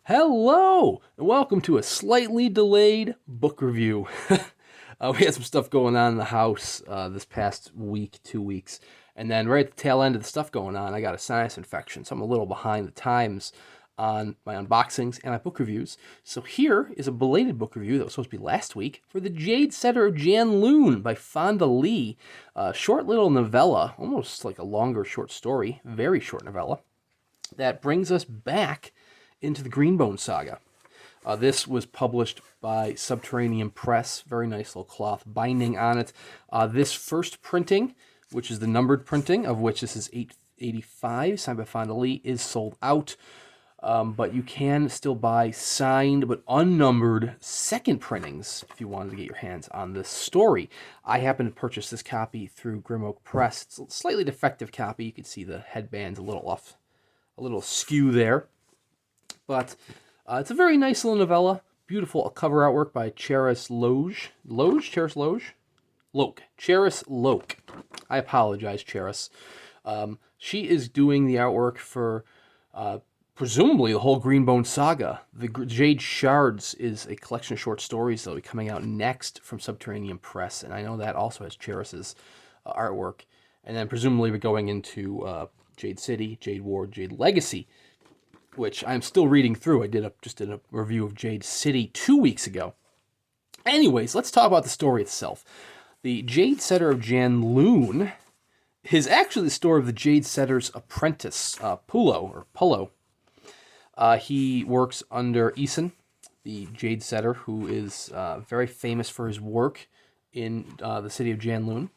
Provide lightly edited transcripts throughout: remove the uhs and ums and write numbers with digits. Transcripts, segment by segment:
Hello, and welcome to a slightly delayed book review. We had some stuff going on in the house this past week, 2 weeks, and then right at the tail end of the stuff going on, I got a sinus infection, so I'm a little behind the times on my unboxings and my book reviews. So here is a belated book review that was supposed to be last week for the Jade Setter of Janloon by Fonda Lee. A short little novella, almost like a longer short story, very short novella, that brings us back into the Greenbone saga. This was published by Subterranean Press. Very nice little cloth binding on it. This first printing, which is the numbered printing, of which this is 885, signed by Fonda Lee, is sold out. But you can still buy signed but unnumbered second printings if you wanted to get your hands on this story. I happened to purchase this copy through Grimoire Press. It's a slightly defective copy. You can see the headband's a little off, a little skew there. But it's a very nice little novella. Beautiful cover artwork by Charis Loke. Charis Loke. I apologize, Charis. She is doing the artwork for presumably the whole Greenbone saga. The Jade Shards is a collection of short stories that will be coming out next from Subterranean Press, and I know that also has Charis's artwork. And then presumably we're going into Jade City, Jade War, Jade Legacy, which I'm still reading through. I just did a review of Jade City 2 weeks ago. Anyways, let's talk about the story itself. The Jade Setter of Janloon is actually the story of the Jade Setter's apprentice, Pullo. He works under Isin, the Jade Setter, who is very famous for his work in the city of Janloon.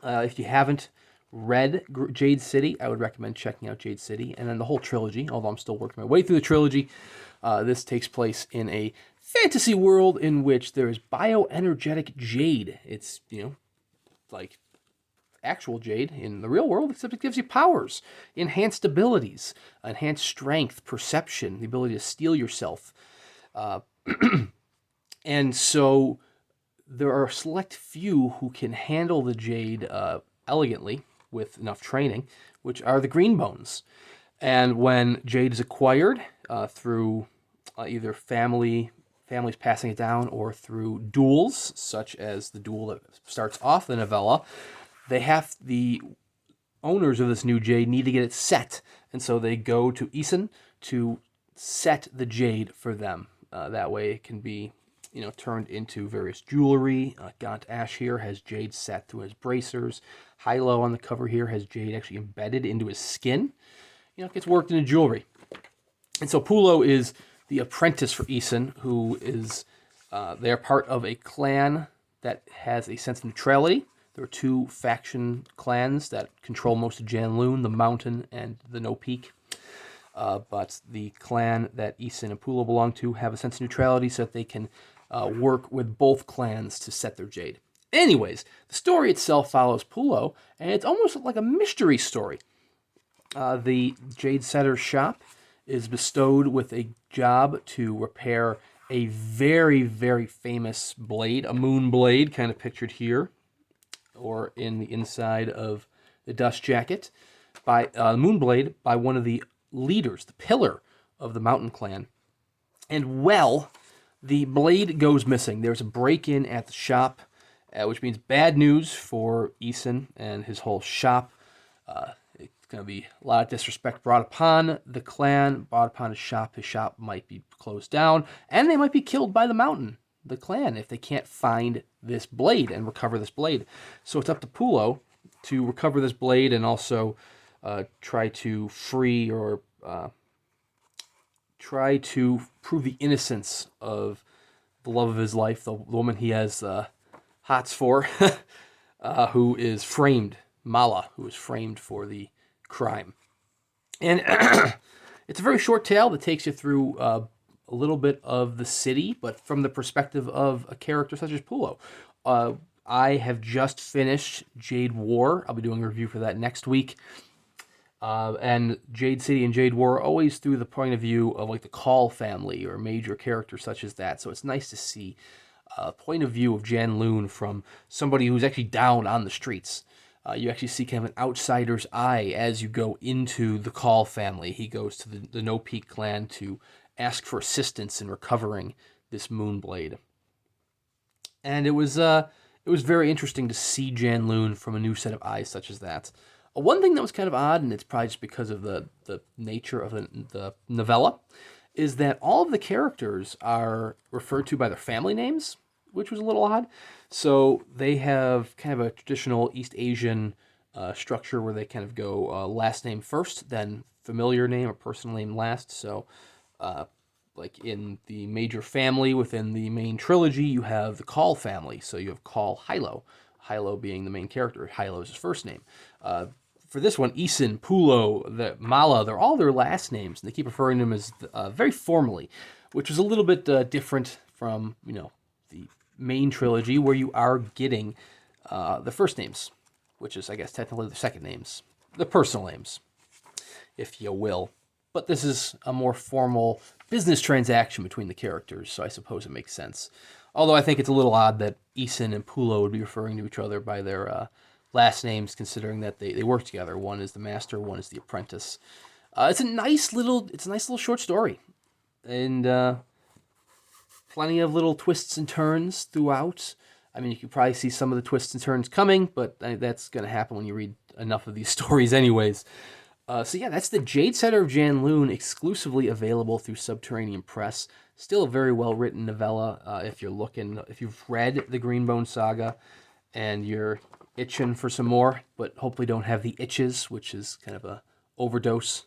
If you haven't read Jade City, I would recommend checking out Jade City, and then the whole trilogy, although I'm still working my way through the trilogy. This takes place in a fantasy world in which there is bioenergetic jade. It's, like actual jade in the real world, except it gives you powers, enhanced abilities, enhanced strength, perception, the ability to steal yourself. And so there are a select few who can handle the jade elegantly, with enough training, which are the Greenbones. And when jade is acquired through either families passing it down or through duels, such as the duel that starts off the novella, the owners of this new jade need to get it set, and so they go to Isin to set the jade for them. That way it can be turned into various jewelry. Gaunt Ash here has jade set through his bracers. Hilo on the cover here has jade actually embedded into his skin. It gets worked into jewelry. And so Pullo is the apprentice for Isin, who is, they're part of a clan that has a sense of neutrality. There are two faction clans that control most of Janloon, the Mountain and the No Peak. But the clan that Isin and Pullo belong to have a sense of neutrality so that they can work with both clans to set their jade. Anyways, the story itself follows Pullo, and it's almost like a mystery story. The Jade Setter's shop is bestowed with a job to repair a very, very famous blade, a moon blade, kind of pictured here, or in the inside of the dust jacket, by moon blade by one of the leaders, the pillar of the Mountain Clan. And the blade goes missing. There's a break-in at the shop, which means bad news for Isin and his whole shop. It's going to be a lot of disrespect brought upon the clan, brought upon his shop. His shop might be closed down, and they might be killed by the Mountain, the clan, if they can't find this blade and recover this blade. So it's up to Pullo to recover this blade and also try to free or try to prove the innocence of the love of his life, the woman he has hots for, who is framed, Mala, who is framed for the crime. And it's a very short tale that takes you through a little bit of the city, but from the perspective of a character such as Pullo. I have just finished Jade War. I'll be doing a review for that next week. And Jade City and Jade War are always through the point of view of like the Call family or major characters such as that. So it's nice to see a point of view of Janloon from somebody who's actually down on the streets. You actually see kind of an outsider's eye as you go into the Call family. He goes to the No Peak clan to ask for assistance in recovering this moon blade. And it was very interesting to see Janloon from a new set of eyes such as that. One thing that was kind of odd, and it's probably just because of the nature of the novella, is that all of the characters are referred to by their family names, which was a little odd. So they have kind of a traditional East Asian structure where they kind of go last name first, then familiar name or personal name last. So like in the major family within the main trilogy, you have the Call family. So you have Call Hilo, Hilo being the main character. Hilo is his first name. For this one, Isin, Pulo, Mala, they're all their last names, and they keep referring to them as very formally, which is a little bit different from the main trilogy, where you are getting the first names, which is, I guess, technically the second names, the personal names, if you will. But this is a more formal business transaction between the characters, so I suppose it makes sense. Although I think it's a little odd that Isin and Pulo would be referring to each other by their last names, considering that they work together. One is the master, one is the apprentice. It's a nice little short story, and plenty of little twists and turns throughout. I mean, you can probably see some of the twists and turns coming, but that's going to happen when you read enough of these stories anyways. So yeah, that's the Jade Setter of Janloon, exclusively available through Subterranean Press. Still a very well-written novella if you've read the Greenbone Saga and you're itching for some more, but hopefully don't have the itches, which is kind of a overdose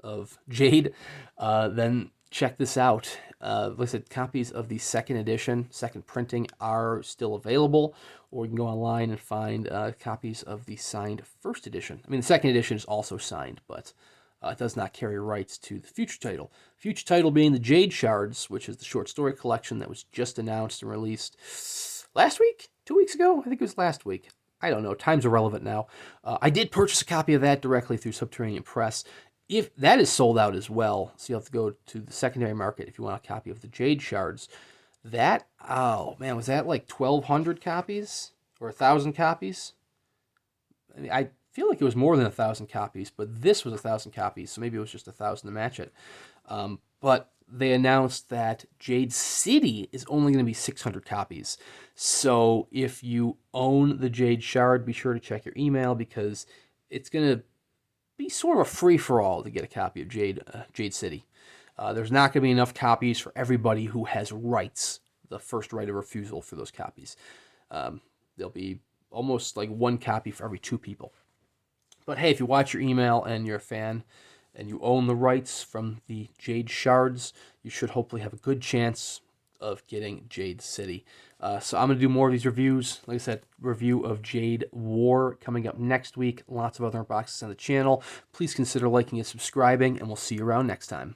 of Jade, then check this out. Like I said, copies of the second edition, second printing, are still available, or you can go online and find copies of the signed first edition. I mean, the second edition is also signed, but it does not carry rights to the future title. Future title being the Jade Shards, which is the short story collection that was just announced and released last week? 2 weeks ago? I think it was last week. I don't know. Time's irrelevant now. I did purchase a copy of that directly through Subterranean Press. If that is sold out as well, so you'll have to go to the secondary market if you want a copy of the Jade Shards. That, oh man, was that like 1,200 copies or 1,000 copies? I mean, I feel like it was more than 1,000 copies, but this was 1,000 copies, so maybe it was just 1,000 to match it. But they announced that Jade City is only going to be 600 copies. So if you own the Jade Shard, be sure to check your email, because it's going to be sort of a free-for-all to get a copy of Jade City. There's not going to be enough copies for everybody who has rights, the first right of refusal for those copies. There'll be almost like one copy for every 2 people. But hey, if you watch your email and you're a fan and you own the rights from the Jade Shards, you should hopefully have a good chance of getting Jade City. So I'm going to do more of these reviews. Like I said, review of Jade War coming up next week. Lots of other unboxings on the channel. Please consider liking and subscribing, and we'll see you around next time.